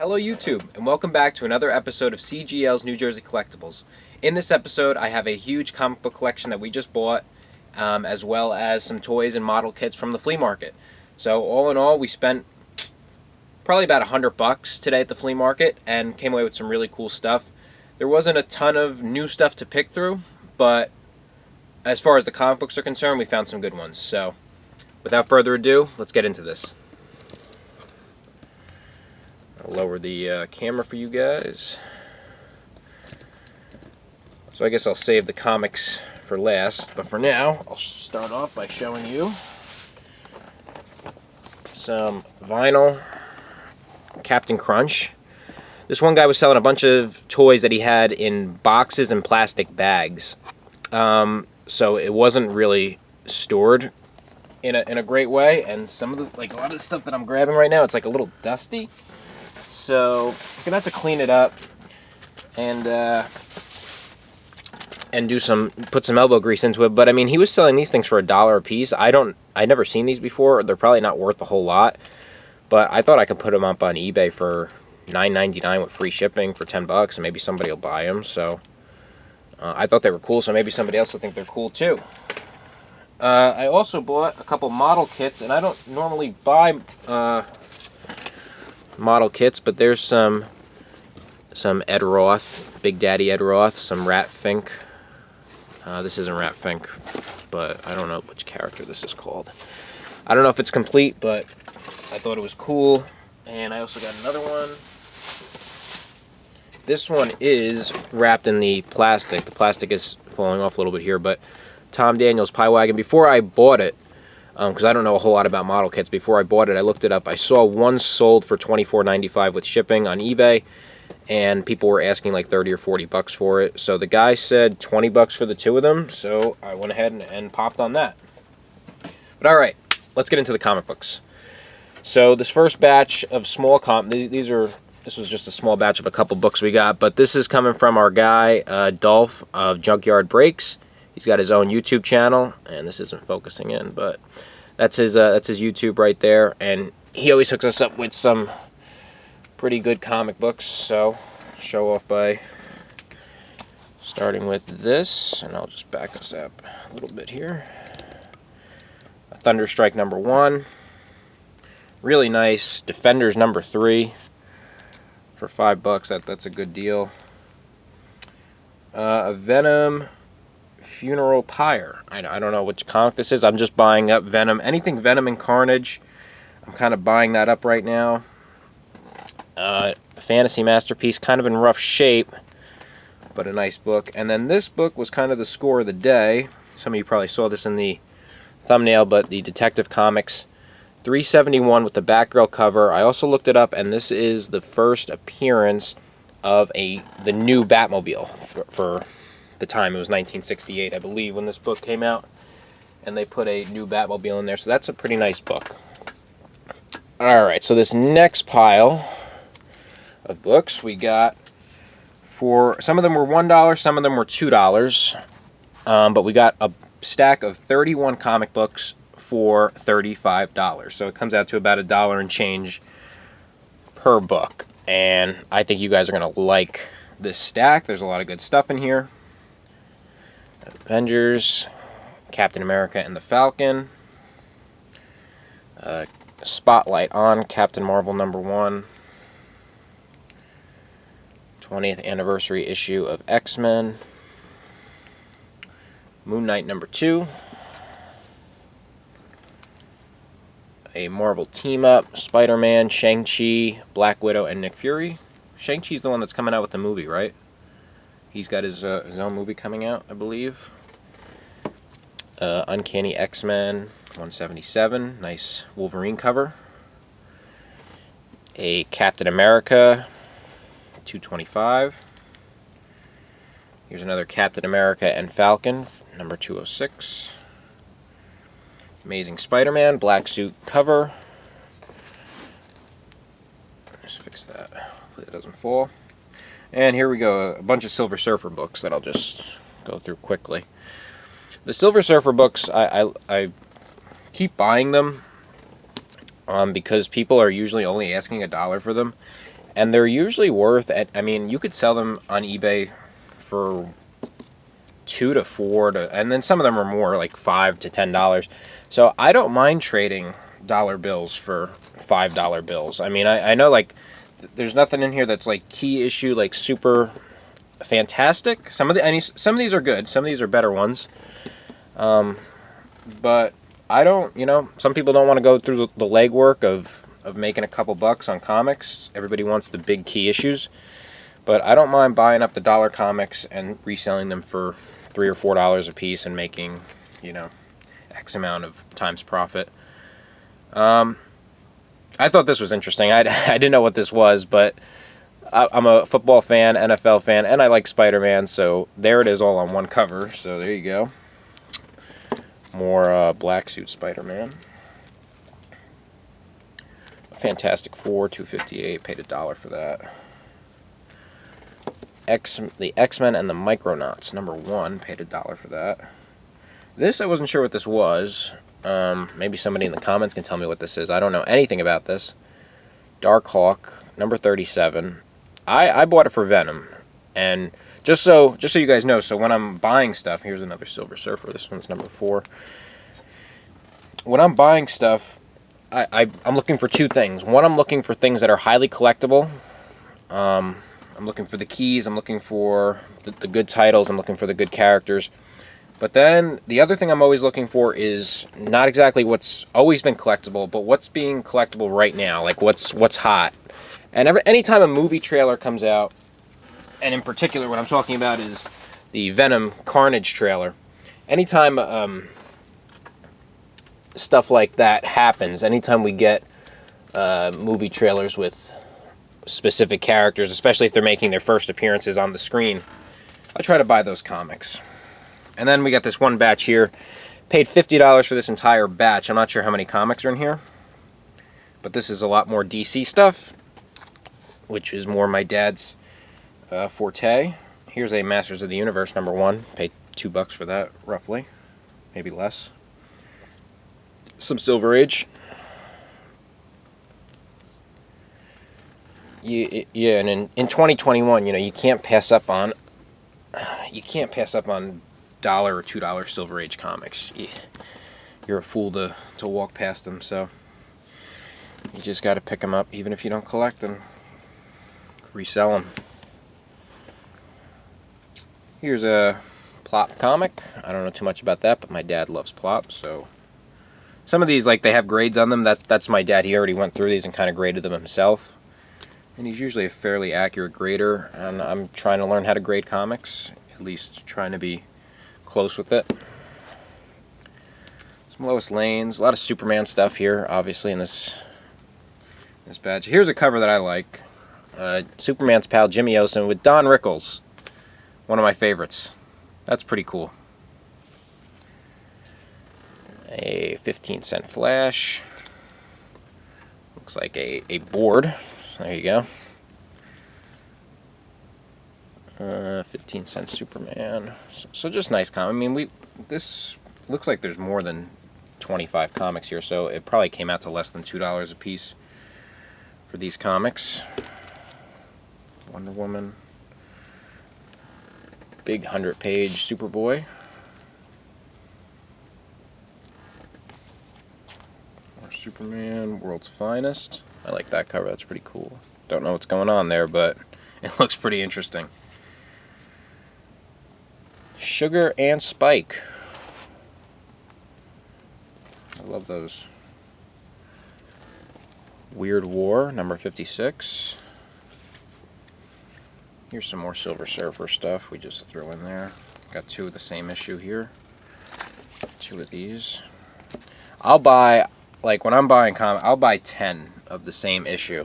Hello YouTube, and welcome back to another episode of CGL's New Jersey Collectibles. In this episode, I have a huge comic book collection that we just bought, as well as some toys and model kits from the flea market. So all in all, we spent probably about $100 today at the flea market and came away with some really cool stuff. There wasn't a ton of new stuff to pick through, but as far as the comic books are concerned, we found some good ones. So without further ado, let's get into this. I'll lower the camera for you guys. So I guess I'll save the comics for last, but for now, I'll start off by showing you some vinyl Captain Crunch. This one guy was selling a bunch of toys that he had in boxes and plastic bags. So it wasn't really stored in a great way, and some of the, a lot of the stuff that I'm grabbing right now, it's like a little dusty. So I'm gonna have to clean it up and put some elbow grease into it. But I mean, he was selling these things for $1 a piece. I'd never seen these before. They're probably not worth a whole lot, but I thought I could put them up on eBay for $9.99 with free shipping for $10, and maybe somebody will buy them. So I thought they were cool, so maybe somebody else will think they're cool too. I also bought a couple model kits, and I don't normally buy model kits, but there's some Ed Roth, Big Daddy Ed Roth, some Rat Fink. This isn't Rat Fink, but I don't know which character this is called. I don't know if it's complete, but I thought it was cool. And I also got another one. This one is wrapped in the plastic. The plastic is falling off a little bit here, but Tom Daniels Pie Wagon. Before I bought it, because I don't know a whole lot about model kits, before I bought it, I looked it up. I saw one sold for $24.95 with shipping on eBay, and people were asking like $30 or $40 for it. So the guy said $20 for the two of them, so I went ahead and popped on that. But all right, let's get into the comic books. So this first batch of small this was just a small batch of a couple books we got, but this is coming from our guy Dolph of Junkyard Breaks. He's got his own YouTube channel, and this isn't focusing in, but that's his YouTube right there, and he always hooks us up with some pretty good comic books. So show off by starting with this, and I'll just back this up a little bit here. Thunderstrike #1, really nice. Defenders #3 for $5. That's a good deal. A Venom Funeral Pyre. I don't know which comic this is. I'm just buying up Venom. Anything Venom and Carnage, I'm kind of buying that up right now. Fantasy Masterpiece, kind of in rough shape, but a nice book. And then this book was kind of the score of the day. Some of you probably saw this in the thumbnail, but the Detective Comics 371 with the Batgirl cover. I also looked it up, and this is the first appearance of the new Batmobile for the time. It was 1968, I believe, when this book came out, and they put a new Batmobile in there, so that's a pretty nice book. Alright, so this next pile of books we got, for some of them were $1, some of them were $2, but we got a stack of 31 comic books for $35, so it comes out to about $1 and change per book, and I think you guys are going to like this stack. There's a lot of good stuff in here. Avengers, Captain America and the Falcon, Spotlight on Captain Marvel #1, 20th anniversary issue of X-Men, Moon Knight #2, a Marvel team-up, Spider-Man, Shang-Chi, Black Widow, and Nick Fury. Shang-Chi's the one that's coming out with the movie, right? He's got his own movie coming out, I believe. Uncanny X-Men 177, nice Wolverine cover. A Captain America 225. Here's another Captain America and Falcon, #206. Amazing Spider-Man, black suit cover. Just fix that. Hopefully it doesn't fall. And here we go, a bunch of Silver Surfer books that I'll just go through quickly. The Silver Surfer books, I keep buying them because people are usually only asking $1 for them. and they're usually worth, I mean, you could sell them on eBay for $2 to $4 and then some of them are more, like $5 to $10. So I don't mind trading dollar bills for $5 bills. I mean, I know, like, there's nothing in here that's like key issue, like super fantastic. Some of these are good. Some of these are better ones. But I don't, some people don't want to go through the legwork of making a couple bucks on comics. Everybody wants the big key issues. But I don't mind buying up the dollar comics and reselling them for $3 or $4 a piece and making, X amount of times profit. I thought this was interesting. I didn't know what this was, but I'm a football fan, NFL fan, and I like Spider-Man, so there it is all on one cover. So there you go. More black suit Spider-Man. Fantastic Four, $2.58. Paid $1 for that. The X-Men and the Micronauts, #1. Paid $1 for that. This, I wasn't sure what this was. Maybe somebody in the comments can tell me what this is. I don't know anything about this. Dark Hawk, #37. I bought it for Venom, and just so you guys know, so when I'm buying stuff, here's another Silver Surfer. This one's #4. When I'm buying stuff, I'm looking for two things. One, I'm looking for things that are highly collectible. I'm looking for the keys. I'm looking for the good titles. I'm looking for the good characters. But then the other thing I'm always looking for is not exactly what's always been collectible, but what's being collectible right now, like what's hot. And anytime a movie trailer comes out, and in particular what I'm talking about is the Venom Carnage trailer, anytime stuff like that happens, anytime we get movie trailers with specific characters, especially if they're making their first appearances on the screen, I try to buy those comics. And then we got this one batch here. Paid $50 for this entire batch. I'm not sure how many comics are in here, but this is a lot more DC stuff, which is more my dad's forte. Here's a Masters of the Universe #1. Paid $2 for that, roughly. Maybe less. Some Silver Age. Yeah, and in 2021, you can't pass up on $1 or $2 Silver Age comics. You're a fool to walk past them, so you just got to pick them up, even if you don't collect them. Resell them. Here's a Plop comic. I don't know too much about that, but my dad loves Plop, so some of these, like, they have grades on them. That's my dad. He already went through these and kind of graded them himself. And he's usually a fairly accurate grader, and I'm trying to learn how to grade comics, at least trying to be close with it. Some Lois Lanes, a lot of Superman stuff here, obviously, in this batch. Here's a cover that I like. Superman's pal Jimmy Olsen with Don Rickles, one of my favorites. That's pretty cool. A 15-cent Flash. Looks like a board. There you go. 15-cent Superman. So just nice comic. I mean, this looks like there's more than 25 comics here, so it probably came out to less than $2 a piece for these comics. Wonder Woman. Big 100-page Superboy. More Superman, World's Finest. I like that cover. That's pretty cool. Don't know what's going on there, but it looks pretty interesting. Sugar and Spike. I love those. Weird War, #56. Here's some more Silver Surfer stuff we just threw in there. Got 2 of the same issue here. 2 of these. I'll buy, like, when I'm buying comics, I'll buy 10 of the same issue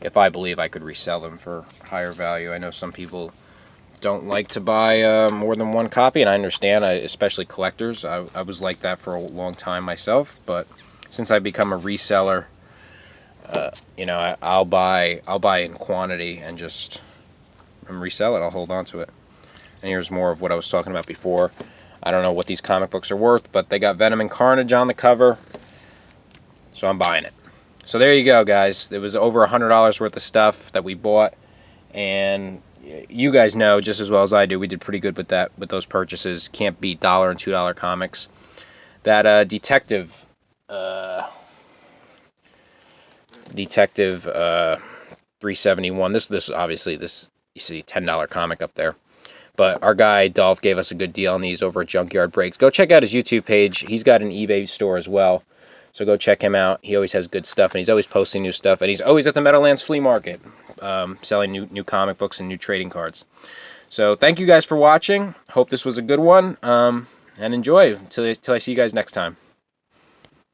if I believe I could resell them for higher value. I know some people don't like to buy more than one copy, and I understand, especially collectors. I was like that for a long time myself, but since I've become a reseller, I'll buy in quantity and just resell it. I'll hold on to it. And here's more of what I was talking about before. I don't know what these comic books are worth, but they got Venom and Carnage on the cover, so I'm buying it. So there you go, guys. It was over $100 worth of stuff that we bought, and you guys know just as well as I do, we did pretty good with those purchases. Can't beat $1 and $2 comics. That Detective 371. This obviously, this, you see $10 comic up there. But our guy Dolph gave us a good deal on these over at Junkyard Breaks. Go check out his YouTube page. He's got an eBay store as well. So go check him out. He always has good stuff, and he's always posting new stuff. And he's always at the Meadowlands Flea Market, selling new comic books and new trading cards. So thank you guys for watching. Hope this was a good one. And enjoy till I see you guys next time.